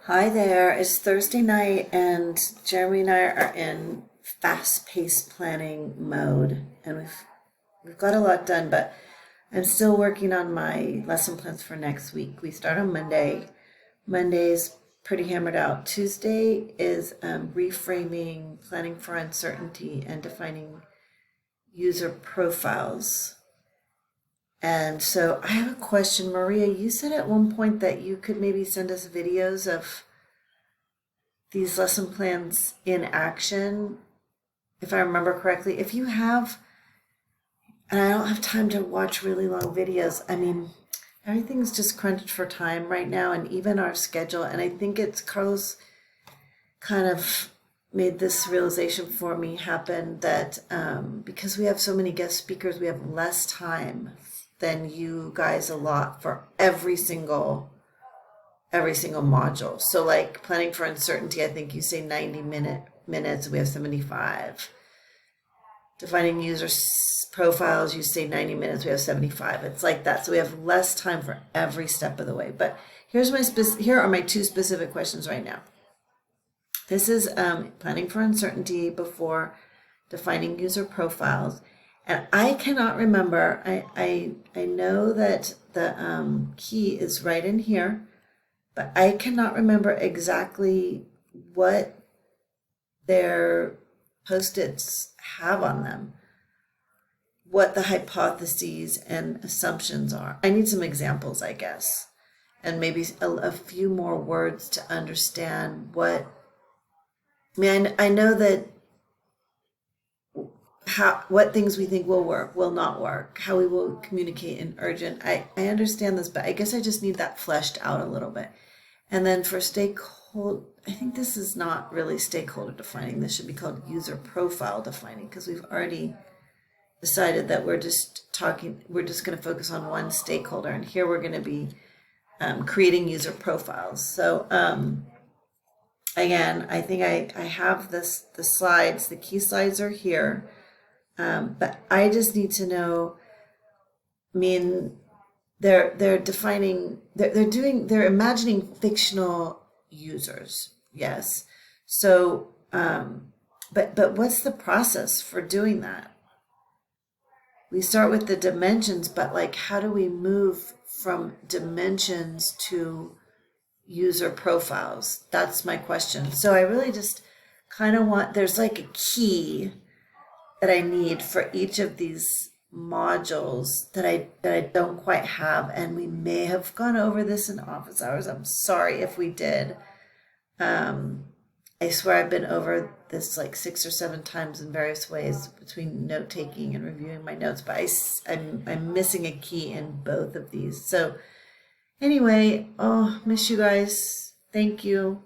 Hi there. It's Thursday night, and Jeremy and I are in fast-paced planning mode, and we've got a lot done, but I'm still working on my lesson plans for next week. We start on Monday. Monday's pretty hammered out. Tuesday is reframing, planning for uncertainty, and defining user profiles. And so I have a question, Maria. You said at one point that you could maybe send us videos of these lesson plans in action, if I remember correctly. If you have, and I don't have time to watch really long videos, I mean, everything's just crunched for time right now, and even our schedule. And I think it's Carlos kind of made this realization for me happen that because we have so many guest speakers, we have less time than you guys allot for every single module. So like planning for uncertainty, I think you say 90 minutes, we have 75. Defining user profiles, you say 90 minutes, we have 75. It's like that. So we have less time for every step of the way. But here are my two specific questions right now. This is planning for uncertainty before defining user profiles. And I cannot remember, I know that the key is right in here, but I cannot remember exactly what their post-its have on them, what the hypotheses and assumptions are. I need some examples, I guess, and maybe a few more words to understand I know that what things we think will work, will not work, how we will communicate in urgent. I understand this, but I guess I just need that fleshed out a little bit. And then for stakeholder, I think this is not really stakeholder defining. This should be called user profile defining, because we've already decided that we're just going to focus on one stakeholder. And here we're going to be creating user profiles. So again, I think I have the slides, the key slides are here. But I just need to know, they're defining, they're imagining fictional users. Yes. So, but what's the process for doing that? We start with the dimensions, but like, how do we move from dimensions to user profiles? That's my question. So I really just kind of there's like a key that I need for each of these modules that I don't quite have, and we may have gone over this in office hours. I'm sorry if we did. I swear I've been over this like 6 or 7 times in various ways between note taking and reviewing my notes, but I'm missing a key in both of these. So anyway, miss you guys. Thank you.